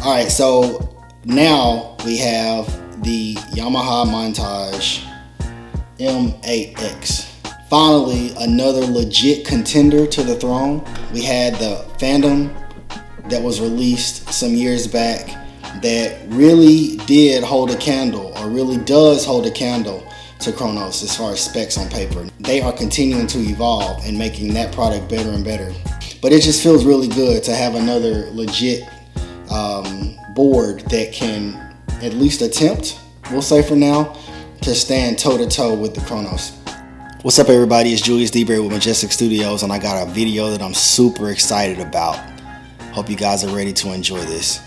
All right, so now we have the Yamaha Montage M8X. Finally, another legit contender to the throne. We had the Phantom that was released some years back that really did hold a candle, or really does hold a candle to Kronos as far as specs on paper. They are continuing to evolve and making that product better and better. But it just feels really good to have another legit board that can at least attempt, we'll say for now, to stand toe-to-toe with the Kronos. What's up, everybody? It's Julius DeBerry with Majestic Studios, and I got a video that I'm super excited about. Hope you guys are ready to enjoy this.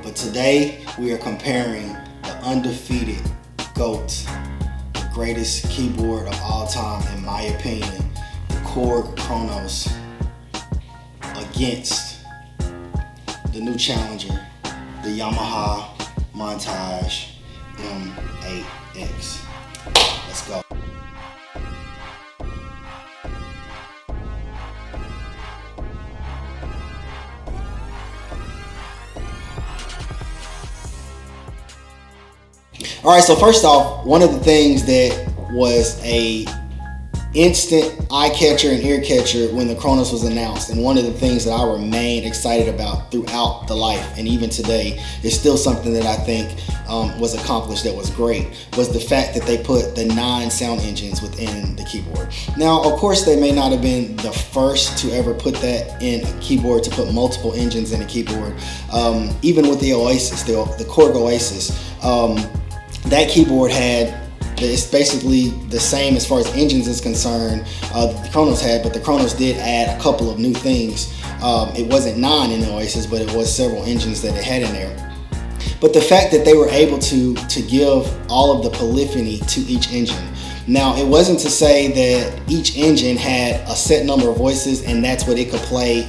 But today we are comparing the undefeated GOAT, the greatest keyboard of all time in my opinion, the Korg Kronos, against the new challenger, the Yamaha Montage M8X. Let's go. All right, so first off, one of the things that was a instant eye catcher and ear catcher when the Kronos was announced, and one of the things that I remain excited about throughout the life and even today is still something that I think was accomplished that was great, was the fact that they put the 9 sound engines within the keyboard. Now, of course, they may not have been the first to ever put that in a keyboard, to put multiple engines in a keyboard. Even with the Oasis, the Korg Oasis, that keyboard it's basically the same as far as engines is concerned that the Kronos had, but the Kronos did add a couple of new things. It wasn't 9 in the Oasis, but it was several engines that it had in there. But the fact that they were able to give all of the polyphony to each engine. Now, it wasn't to say that each engine had a set number of voices and that's what it could play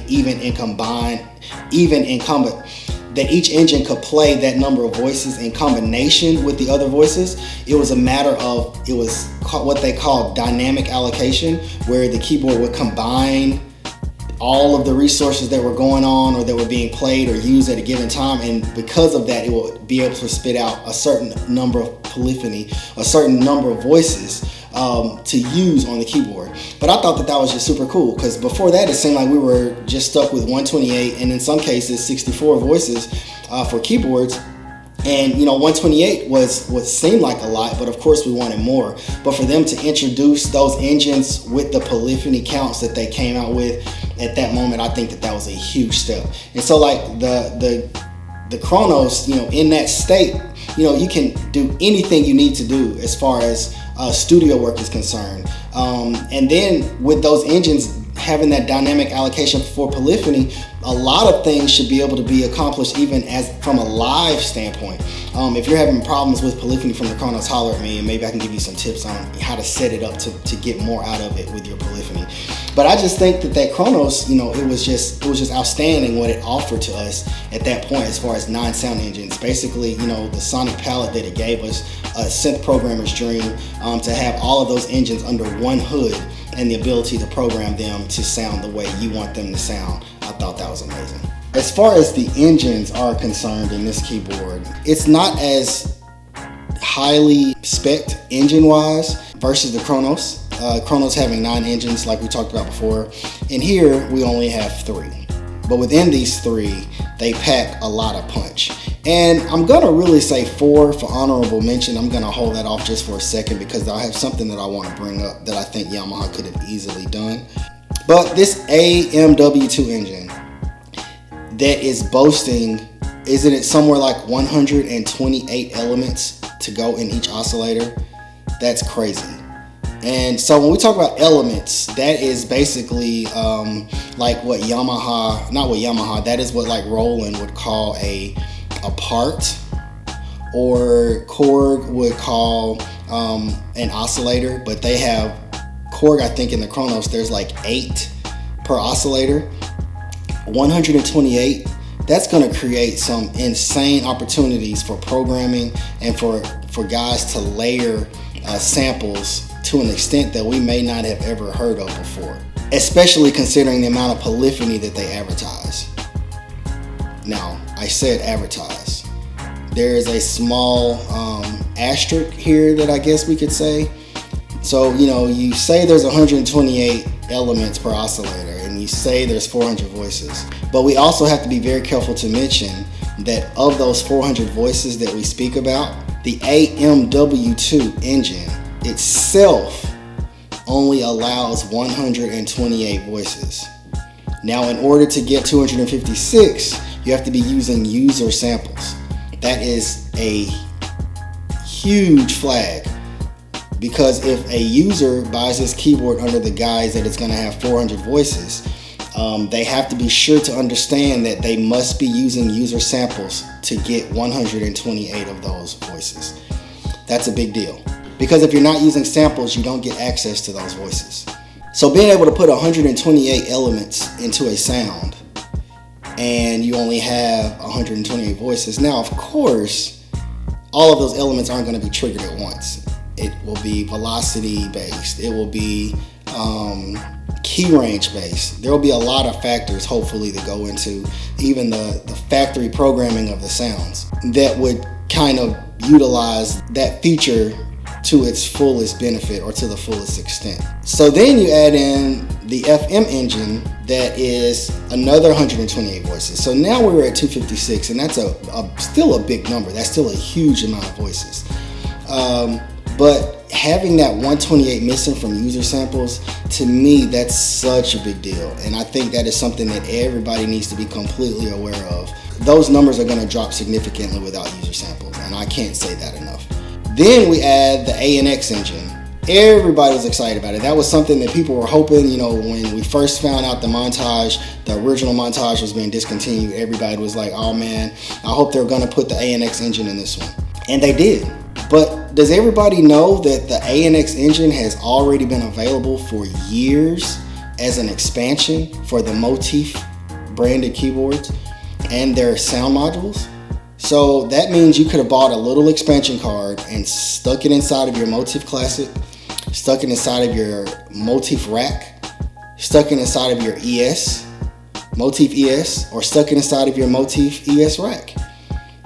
that each engine could play that number of voices in combination with the other voices. It was a matter of, it was what they call dynamic allocation, where the keyboard would combine all of the resources that were going on or that were being played or used at a given time, and because of that, it would be able to spit out a certain number of polyphony, a certain number of voices to use on the keyboard. But I thought that was just super cool, because before that it seemed like we were just stuck with 128 and in some cases 64 voices for keyboards. And 128 seemed like a lot, but of course we wanted more. But for them to introduce those engines with the polyphony counts that they came out with at that moment, I think that was a huge step. And so like the Kronos, in that state, you can do anything you need to do as far as studio work is concerned. And then with those engines having that dynamic allocation for polyphony, a lot of things should be able to be accomplished even from a live standpoint. If you're having problems with polyphony from the Kronos, holler at me and maybe I can give you some tips on how to set it up to get more out of it with your polyphony. But I just think that Kronos, it was just outstanding what it offered to us at that point as far as 9 sound engines. Basically, the sonic palette that it gave us, a synth programmer's dream, to have all of those engines under one hood and the ability to program them to sound the way you want them to sound. I thought that was amazing. As far as the engines are concerned in this keyboard, it's not as highly spec'd engine-wise versus the Kronos. Kronos having 9 engines like we talked about before, and here we only have 3. But within these 3, they pack a lot of punch. And I'm gonna really say 4 for honorable mention. I'm gonna hold that off just for a second because I have something that I want to bring up that I think Yamaha could have easily done. But this AMW2 engine that is boasting, isn't it somewhere like 128 elements to go in each oscillator? That's crazy. And so when we talk about elements, that is basically like what that is what like Roland would call a part, or Korg would call an oscillator, but they have Korg, I think in the Kronos, there's like 8 per oscillator. 128, that's gonna create some insane opportunities for programming and for guys to layer samples to an extent that we may not have ever heard of before, especially considering the amount of polyphony that they advertise. Now, I said advertised. There is a small asterisk here that I guess we could say. So, you say there's 128 elements per oscillator, and you say there's 400 voices. But we also have to be very careful to mention that of those 400 voices that we speak about, the AMW2 engine itself only allows 128 voices. Now, in order to get 256, you have to be using user samples. That is a huge flag, because if a user buys this keyboard under the guise that it's going to have 400 voices, they have to be sure to understand that they must be using user samples to get 128 of those voices. That's a big deal, because if you're not using samples, you don't get access to those voices. So being able to put 128 elements into a sound, and you only have 128 voices. Now, of course, all of those elements aren't going to be triggered at once. It will be velocity based. It will be key range based. There will be a lot of factors, hopefully, that go into even the factory programming of the sounds that would kind of utilize that feature to its fullest benefit, or to the fullest extent. So then you add in the FM engine, that is another 128 voices. So now we're at 256, and that's still a big number. That's still a huge amount of voices. But having that 128 missing from user samples, to me, that's such a big deal. And I think that is something that everybody needs to be completely aware of. Those numbers are going to drop significantly without user samples, and I can't say that enough. Then we add the ANX engine. Everybody was excited about it. That was something that people were hoping, when we first found out the Montage, the original Montage was being discontinued, everybody was like, oh man, I hope they're going to put the ANX engine in this one. And they did. But does everybody know that the ANX engine has already been available for years as an expansion for the Motif branded keyboards and their sound modules? So that means you could have bought a little expansion card and stuck it inside of your Motif Classic, stuck it inside of your Motif Rack, stuck it inside of your ES, Motif ES, or stuck it inside of your Motif ES Rack.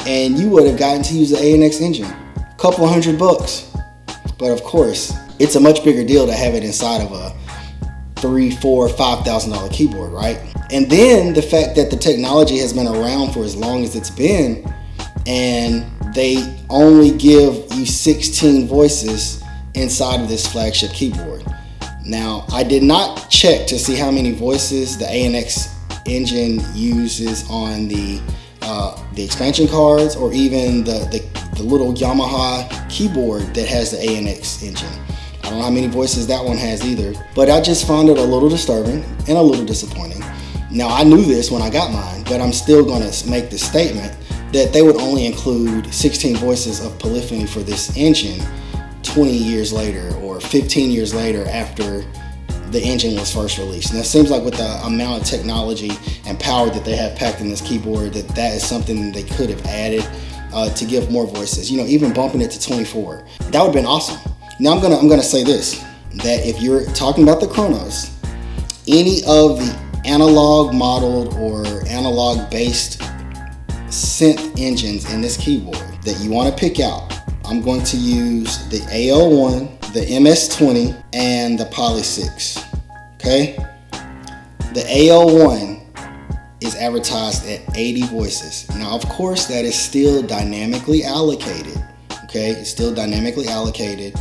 And you would have gotten to use the ANX engine. A couple $100. But of course, it's a much bigger deal to have it inside of a $3,000, $4,000, $5,000 keyboard, right? And then the fact that the technology has been around for as long as it's been, and they only give you 16 voices inside of this flagship keyboard. Now, I did not check to see how many voices the ANX engine uses on the expansion cards, or even the little Yamaha keyboard that has the ANX engine. I don't know how many voices that one has either, but I just found it a little disturbing and a little disappointing. Now, I knew this when I got mine, but I'm still going to make the statement that they would only include 16 voices of polyphony for this engine 20 years later or 15 years later after the engine was first released. And it seems like with the amount of technology and power that they have packed in this keyboard, that is something they could have added to give more voices. Even bumping it to 24. That would have been awesome. Now I'm gonna say this, that if you're talking about the Kronos, any of the analog modeled or analog based synth engines in this keyboard that you want to pick out, I'm going to use the AL1, the MS20, and the Poly 6. Okay? The AL1 is advertised at 80 voices. Now, of course, that is still dynamically allocated. Okay? It's still dynamically allocated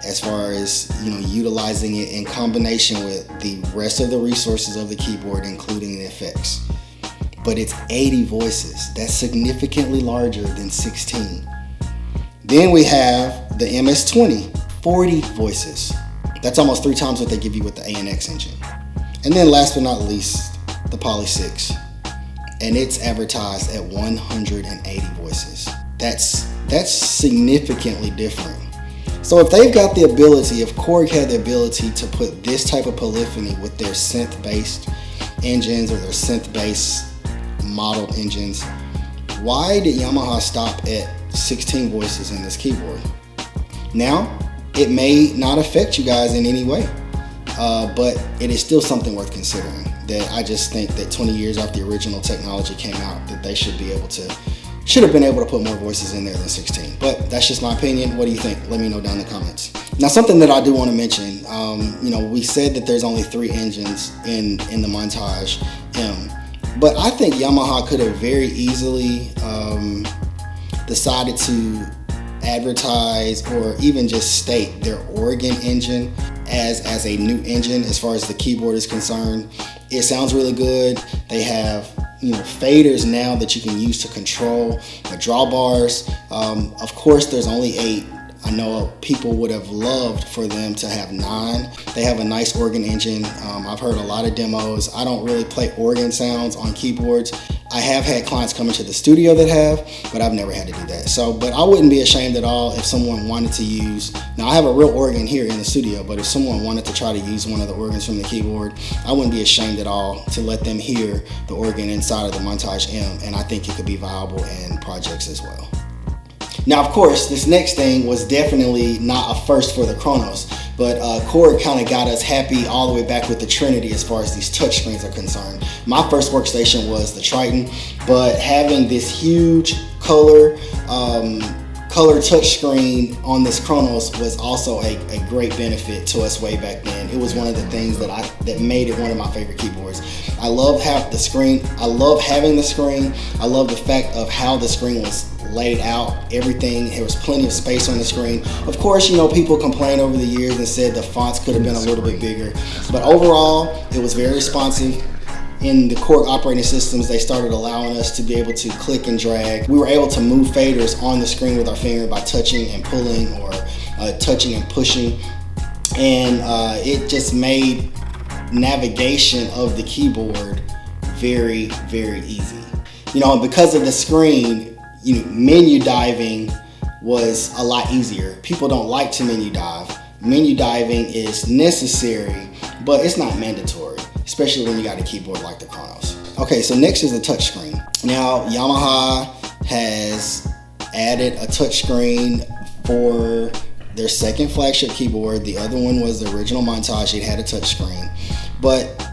as far as, utilizing it in combination with the rest of the resources of the keyboard, including the effects. But it's 80 voices. That's significantly larger than 16. Then we have the MS20, 40 voices. That's almost 3 times what they give you with the ANX engine. And then last but not least, the Poly 6. And it's advertised at 180 voices. That's significantly different. So if they've got the ability, if Korg had the ability to put this type of polyphony with their synth-based engines or their synth-based modeled engines, why did Yamaha stop at 16 voices in this keyboard? Now, it may not affect you guys in any way, but it is still something worth considering. that I just think that 20 years after the original technology came out, that they should have been able to put more voices in there than 16. But that's just my opinion. What do you think? Let me know down in the comments. Now, something that I do want to mention, we said that there's only 3 engines in the Montage M, but I think Yamaha could have very easily decided to advertise or even just state their organ engine as a new engine as far as the keyboard is concerned. It sounds really good. They have faders now that you can use to control the drawbars. Of course, there's only 8. I know people would have loved for them to have 9. They have a nice organ engine. I've heard a lot of demos. I don't really play organ sounds on keyboards. I have had clients come into the studio that have, but I've never had to do that. But I wouldn't be ashamed at all if someone wanted to use, now I have a real organ here in the studio, but if someone wanted to try to use one of the organs from the keyboard, I wouldn't be ashamed at all to let them hear the organ inside of the Montage M, and I think it could be viable in projects as well. Now, of course, this next thing was definitely not a first for the Kronos, but Korg kind of got us happy all the way back with the Trinity as far as these touchscreens are concerned. My first workstation was the Triton, but having this huge color touchscreen on this Kronos was also a great benefit to us way back then. It was one of the things that made it one of my favorite keyboards. I love having the screen. I love the fact of how the screen was laid out, everything. There was plenty of space on the screen. Of course, people complained over the years and said the fonts could have been a little bit bigger, but overall it was very responsive. In the Korg operating systems, they started allowing us to be able to click and drag. We were able to move faders on the screen with our finger by touching and pulling, or touching and pushing, and it just made navigation of the keyboard very, very easy. Because of the screen, menu diving was a lot easier. People don't like to menu dive. Menu diving is necessary, but it's not mandatory, especially when you got a keyboard like the Kronos. Okay, so next is the touchscreen. Now, Yamaha has added a touchscreen for their second flagship keyboard. The other one was the original Montage. It had a touchscreen, but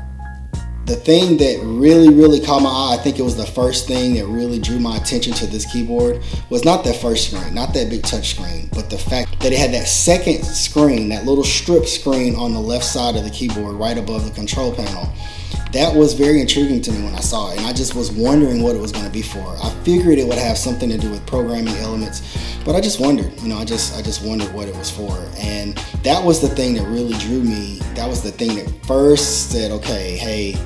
the thing that really, really caught my eye, I think it was the first thing that really drew my attention to this keyboard, was not that first screen, not that big touch screen, but the fact that it had that second screen, that little strip screen on the left side of the keyboard right above the control panel. That was very intriguing to me when I saw it, and I just was wondering what it was going to be for. I figured it would have something to do with programming elements, but I just wondered, I just wondered what it was for. And that was the thing that really drew me. That was the thing that first said, okay, hey,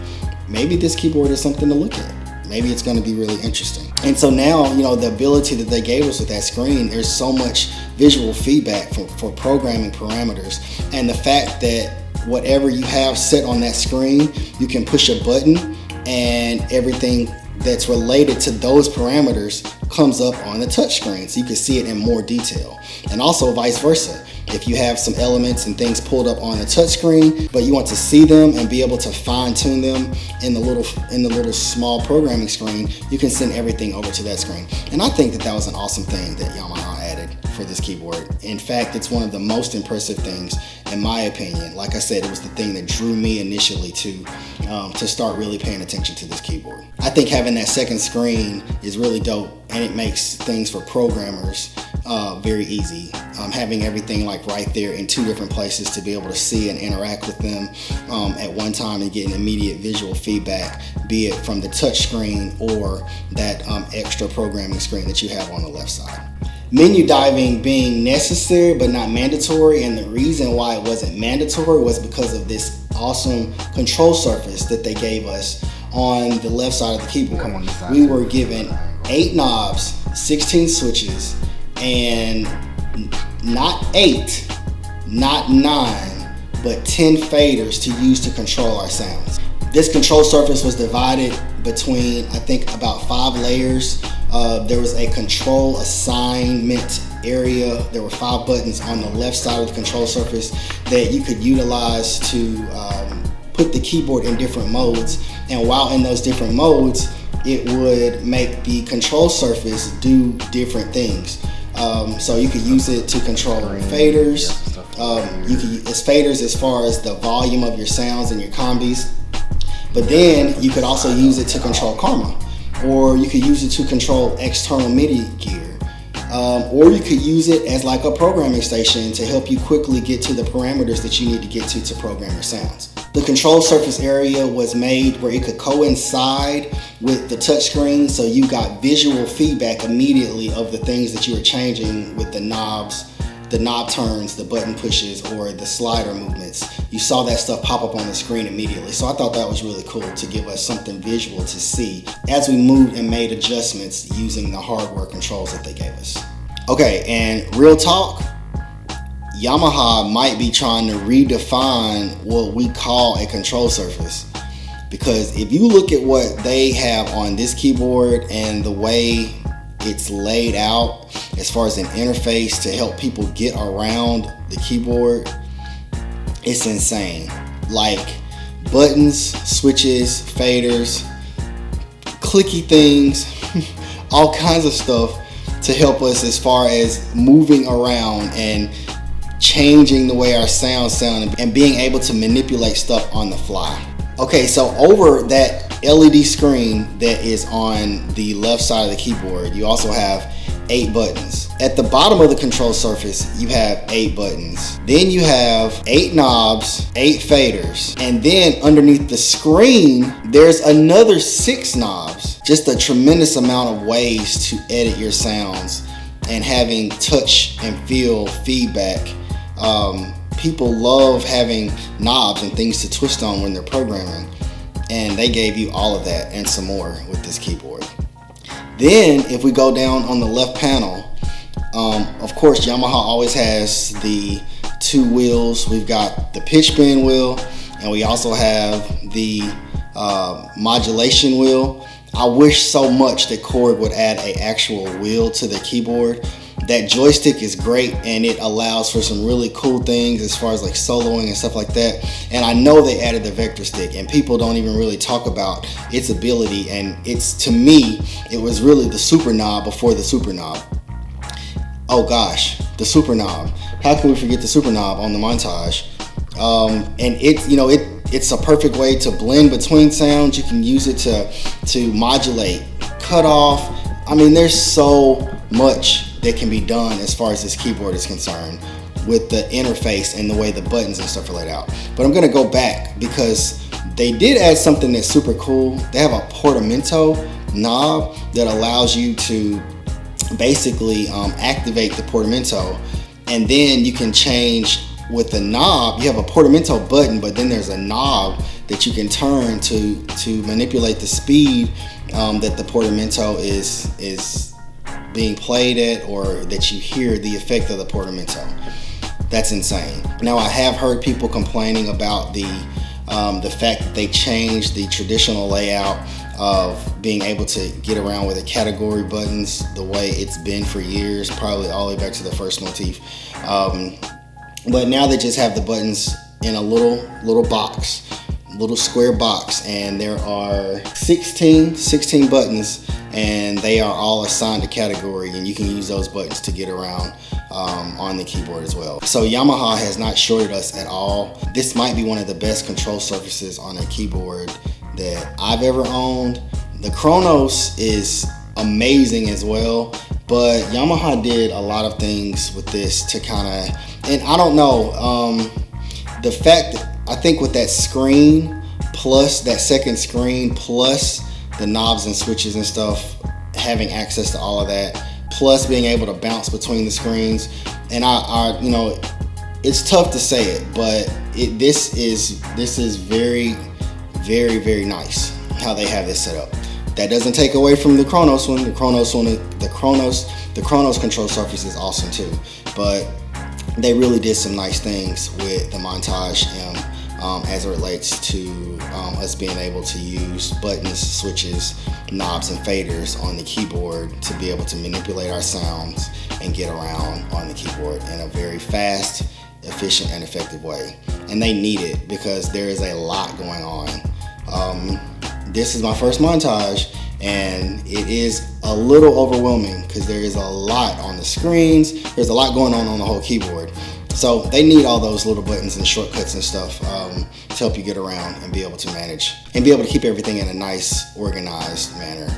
maybe this keyboard is something to look at. Maybe it's going to be really interesting. And so now, the ability that they gave us with that screen, there's so much visual feedback for programming parameters. And the fact that whatever you have set on that screen, you can push a button and everything that's related to those parameters comes up on the touch screen, so you can see it in more detail. And also vice versa. If you have some elements and things pulled up on the touch screen, but you want to see them and be able to fine tune them in the little small programming screen, you can send everything over to that screen. And I think that was an awesome thing that Yamaha added for this keyboard. In fact, it's one of the most impressive things in my opinion. Like I said, it was the thing that drew me initially to start really paying attention to this keyboard. I think having that second screen is really dope, and it makes things for programmers very easy. Having everything like right there in 2 different places to be able to see and interact with them at one time and get an immediate visual feedback, be it from the touch screen or that extra programming screen that you have on the left side. Menu diving being necessary but not mandatory, and the reason why it wasn't mandatory was because of this awesome control surface that they gave us on the left side of the keyboard. We were given 8 knobs, 16 switches, and not 8, not 9, but 10 faders to use to control our sounds. This control surface was divided between, I think, about 5 layers. There was a control assignment area. There were 5 buttons on the left side of the control surface that you could utilize to put the keyboard in different modes. And while in those different modes, it would make the control surface do different things. So you could use it to control faders. You could use faders as far as the volume of your sounds and your combis. But then you could also use it to control Karma, or you could use it to control external MIDI gear, or you could use it as like a programming station to help you quickly get to the parameters that you need to get to program your sounds. The control surface area was made where it could coincide with the touchscreen, so you got visual feedback immediately of the things that you were changing with the knobs, the knob turns, the button pushes, or the slider movements. You saw that stuff pop up on the screen immediately. So I thought that was really cool to give us something visual to see as we moved and made adjustments using the hardware controls that they gave us. Okay, and real talk, Yamaha might be trying to redefine what we call a control surface, because if you look at what they have on this keyboard and the way it's laid out as far as an interface to help people get around the keyboard, it's insane. Like buttons, switches, faders, clicky things, all kinds of stuff to help us as far as moving around and changing the way our sounds sound and being able to manipulate stuff on the fly. Okay, so over that LED screen that is on the left side of the keyboard, you also have 8 buttons. At the bottom of the control surface, you have 8 buttons. Then you have 8 knobs, 8 faders. And then underneath the screen, there's another 6 knobs. Just a tremendous amount of ways to edit your sounds and having touch and feel feedback. People love having knobs and things to twist on when they're programming, and they gave you all of that and some more with this keyboard. Then if we go down on the left panel, of course Yamaha always has the 2 wheels. We've got the pitch bend wheel, and we also have the modulation wheel. I wish so much that Korg would add an actual wheel to the keyboard. That joystick is great, and it allows for some really cool things as far as like soloing and stuff like that. And I know they added the vector stick, and people don't even really talk about its ability. And it's, to me, it was really the super knob before the super knob. Oh gosh, the super knob. How can we forget the super knob on the Montage? And it's a perfect way to blend between sounds. You can use it to modulate, cut off. I mean, there's so much that can be done as far as this keyboard is concerned with the interface and the way the buttons and stuff are laid out. But I'm gonna go back because they did add something that's super cool. They have a portamento knob that allows you to basically activate the portamento, and then you can change with the knob. You have a portamento button, but then there's a knob that you can turn to manipulate the speed that the portamento is being played at, or that you hear the effect of the portamento. That's insane. Now, I have heard people complaining about the fact that they changed the traditional layout of being able to get around with the category buttons the way it's been for years, probably all the way back to the first motif. But now they just have the buttons in a little box, little square box, and there are 16 buttons, and they are all assigned a category, and you can use those buttons to get around on the keyboard as well. So Yamaha has not shorted us at all. This might be one of the best control surfaces on a keyboard that I've ever owned. The Kronos is amazing as well, but Yamaha did a lot of things with this to kind of, and I don't know, the fact that I think with that screen, plus that second screen, plus the knobs and switches and stuff, having access to all of that, plus being able to bounce between the screens, and I it's tough to say it, but this is very, very, very nice how they have this set up. That doesn't take away from the Kronos one. The Kronos control surface is awesome too, but they really did some nice things with the Montage M as it relates to us being able to use buttons, switches, knobs, and faders on the keyboard to be able to manipulate our sounds and get around on the keyboard in a very fast, efficient, and effective way. And they need it because there is a lot going on. This is my first Montage, and it is a little overwhelming because there is a lot on the screens. There's a lot going on the whole keyboard. So they need all those little buttons and shortcuts and stuff to help you get around and be able to manage and be able to keep everything in a nice, organized manner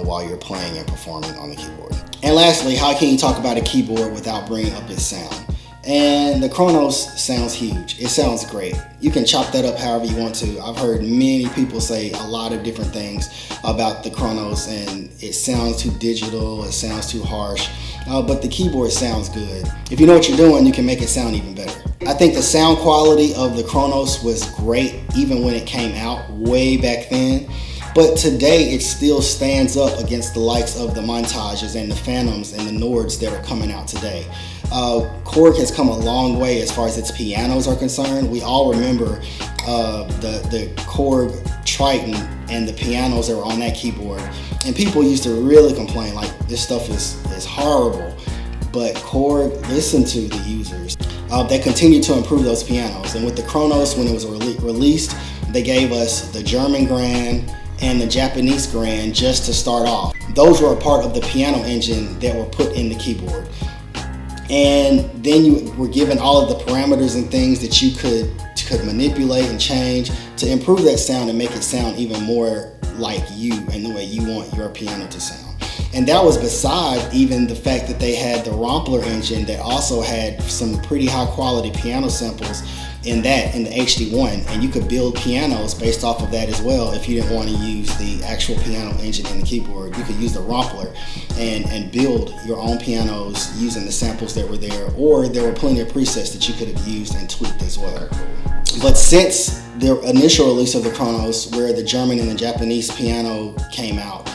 while you're playing and performing on the keyboard. And lastly, how can you talk about a keyboard without bringing up its sound? And the Kronos sounds huge. It sounds great. You can chop that up however you want to. I've heard many people say a lot of different things about the Kronos, and it sounds too digital, it sounds too harsh, but the keyboard sounds good. If you know what you're doing, you can make it sound even better. I think the sound quality of the Kronos was great even when it came out way back then. But today it still stands up against the likes of the Montages and the Phantoms and the Nords that are coming out today. Korg has come a long way as far as its pianos are concerned. We all remember the Korg Triton and the pianos that were on that keyboard. And people used to really complain like this stuff is horrible. But Korg listened to the users. They continued to improve those pianos. And with the Kronos, when it was released, they gave us the German Grand and the Japanese Grand just to start off. Those were a part of the piano engine that were put in the keyboard. And then you were given all of the parameters and things that you could manipulate and change to improve that sound and make it sound even more like you and the way you want your piano to sound. And that was beside even the fact that they had the Rompler engine that also had some pretty high quality piano samples in the HD1, and you could build pianos based off of that as well. If you didn't want to use the actual piano engine in the keyboard, you could use the Rompler and build your own pianos using the samples that were there, or there were plenty of presets that you could have used and tweaked as well. But since the initial release of the Kronos, where the German and the Japanese piano came out,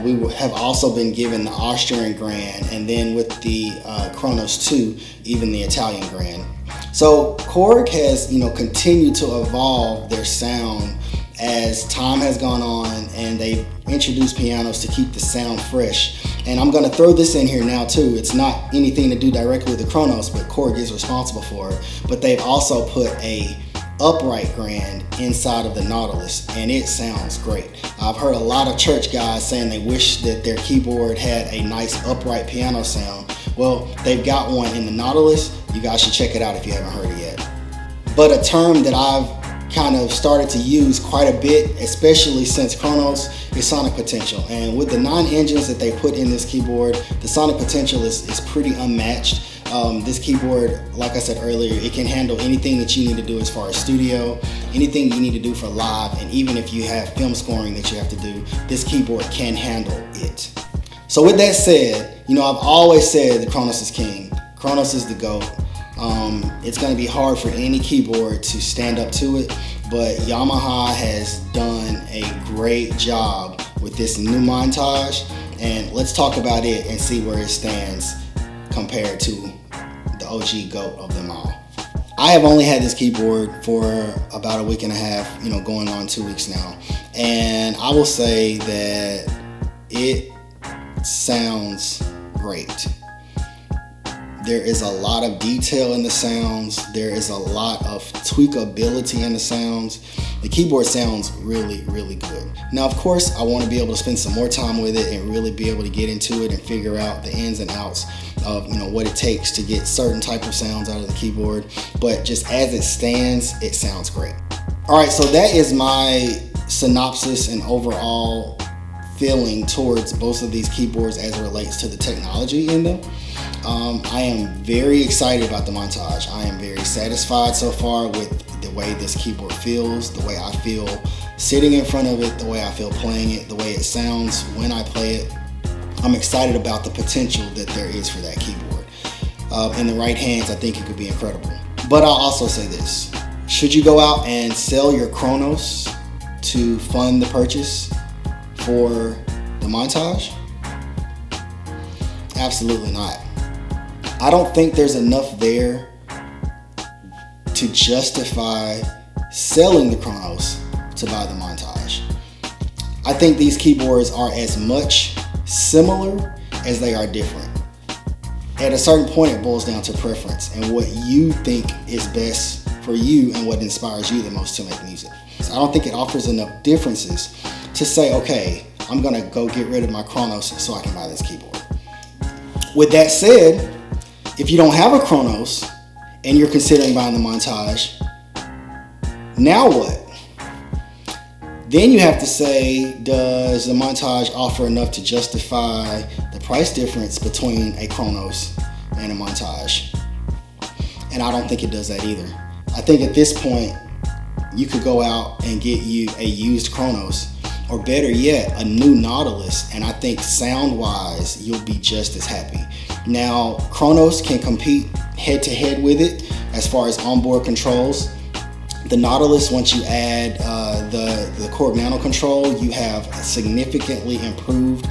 we have also been given the Austrian Grand, and then with the Kronos 2, even the Italian Grand. So Korg has, continued to evolve their sound as time has gone on, and they've introduced pianos to keep the sound fresh. And I'm going to throw this in here now too. It's not anything to do directly with the Kronos, but Korg is responsible for it. But they've also put a upright Grand inside of the Nautilus, and it sounds great. I've heard a lot of church guys saying they wish that their keyboard had a nice upright piano sound. Well, they've got one in the Nautilus. You guys should check it out if you haven't heard it yet. But a term that I've kind of started to use quite a bit, especially since Kronos, is sonic potential. And with the 9 engines that they put in this keyboard, the sonic potential is pretty unmatched. This keyboard, like I said earlier, it can handle anything that you need to do as far as studio, anything you need to do for live, and even if you have film scoring that you have to do, this keyboard can handle it. So with that said, I've always said the Kronos is king. Kronos is the GOAT. It's going to be hard for any keyboard to stand up to it, but Yamaha has done a great job with this new Montage, and let's talk about it and see where it stands compared to the OG GOAT of them all. I have only had this keyboard for about a week and a half, going on 2 weeks now, and I will say that it sounds great. There is a lot of detail in the sounds. There is a lot of tweakability in the sounds. The keyboard sounds really, really good. Now, of course, I want to be able to spend some more time with it and really be able to get into it and figure out the ins and outs of what it takes to get certain type of sounds out of the keyboard. But just as it stands, it sounds great. All right, so that is my synopsis and overall feeling towards both of these keyboards as it relates to the technology in them. I am very excited about the Montage. I am very satisfied so far with the way this keyboard feels, the way I feel sitting in front of it, the way I feel playing it, the way it sounds when I play it. I'm excited about the potential that there is for that keyboard. In the right hands, I think it could be incredible. But I'll also say this. Should you go out and sell your Kronos to fund the purchase for the Montage? Absolutely not. I don't think there's enough there to justify selling the Kronos to buy the Montage. I think these keyboards are as much similar as they are different. At a certain point, it boils down to preference and what you think is best for you and what inspires you the most to make music. So I don't think it offers enough differences to say, okay, I'm gonna go get rid of my Kronos so I can buy this keyboard. With that said, if you don't have a Kronos, and you're considering buying the Montage, now what? Then you have to say, does the Montage offer enough to justify the price difference between a Kronos and a Montage? And I don't think it does that either. I think at this point, you could go out and get you a used Kronos, or better yet, a new Nautilus, and I think sound-wise, you'll be just as happy. Now, Kronos can compete head-to-head with it as far as onboard controls. The Nautilus, once you add the Korg Nano control, you have significantly improved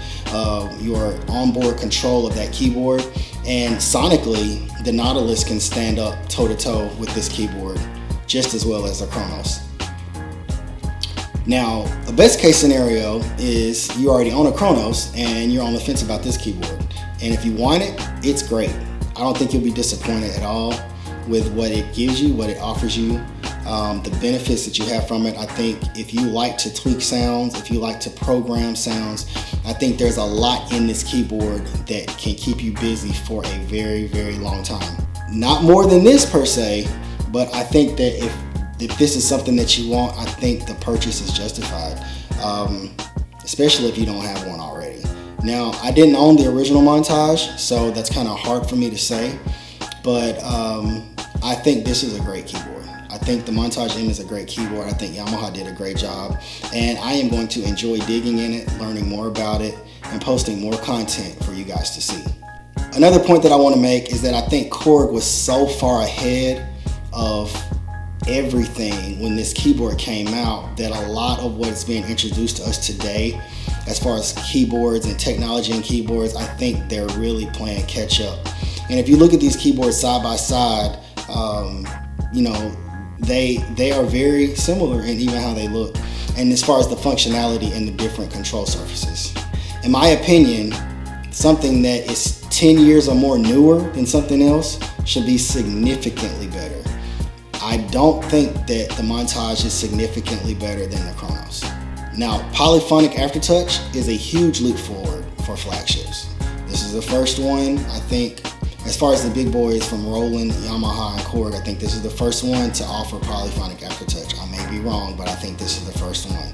your onboard control of that keyboard. And sonically, the Nautilus can stand up toe-to-toe with this keyboard just as well as the Kronos. Now, the best case scenario is you already own a Kronos and you're on the fence about this keyboard. And if you want it, it's great. I don't think you'll be disappointed at all with what it gives you, what it offers you, the benefits that you have from it. I think if you like to tweak sounds, if you like to program sounds, I think there's a lot in this keyboard that can keep you busy for a very, very long time. Not more than this per se, but I think that if this is something that you want, I think the purchase is justified, especially if you don't have one already. Now, I didn't own the original Montage, so that's kind of hard for me to say, but I think this is a great keyboard. I think the Montage M is a great keyboard. I think Yamaha did a great job, and I am going to enjoy digging in it, learning more about it, and posting more content for you guys to see. Another point that I want to make is that I think Korg was so far ahead of everything when this keyboard came out that a lot of what's being introduced to us today as far as keyboards and technology in keyboards, I think they're really playing catch up. And if you look at these keyboards side by side, you know, they are very similar in even how they look, and as far as the functionality and the different control surfaces. In my opinion, something that is 10 years or more newer than something else should be significantly better. I don't think that the Montage is significantly better than the Kronos. Now, polyphonic aftertouch is a huge leap forward for flagships. This is the first one, I think, as far as the big boys from Roland, Yamaha, and Korg, I think this is the first one to offer polyphonic aftertouch. I may be wrong, but I think this is the first one.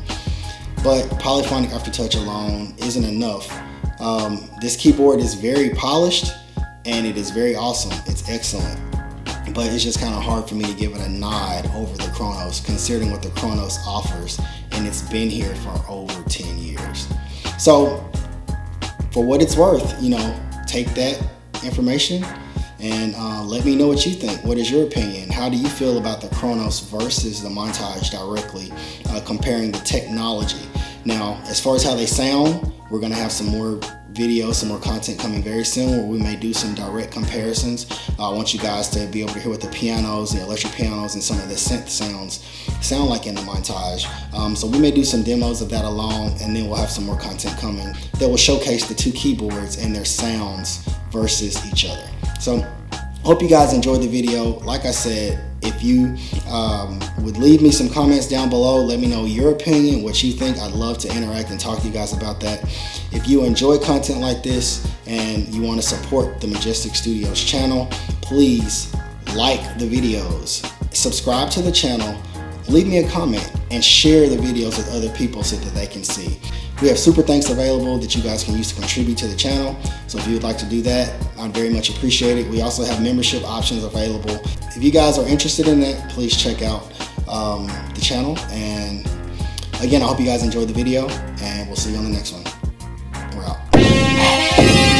But polyphonic aftertouch alone isn't enough. This keyboard is very polished, and it is very awesome. It's excellent. But it's just kind of hard for me to give it a nod over the Kronos, considering what the Kronos offers, and it's been here for over 10 years. So, for what it's worth, you know, take that information and let me know what you think. What is your opinion? How do you feel about the Kronos versus the Montage directly, comparing the technology? Now, as far as how they sound, we're going to have some more videos, some more content coming very soon where we may do some direct comparisons. I want you guys to be able to hear what the pianos, the electric pianos, and some of the synth sounds sound like in the Montage. So we may do some demos of that along, and then we'll have some more content coming that will showcase the two keyboards and their sounds versus each other. So hope you guys enjoyed the video. Like I said, if you would leave me some comments down below, let me know your opinion, what you think. I'd love to interact and talk to you guys about that. If you enjoy content like this and you want to support the Majestic Studios channel, please like the videos, subscribe to the channel, leave me a comment, and share the videos with other people so that they can see. We have super thanks available that you guys can use to contribute to the channel. So if you would like to do that, I'd very much appreciate it. We also have membership options available. If you guys are interested in that, please check out the channel. And again, I hope you guys enjoyed the video, and we'll see you on the next one. We're out.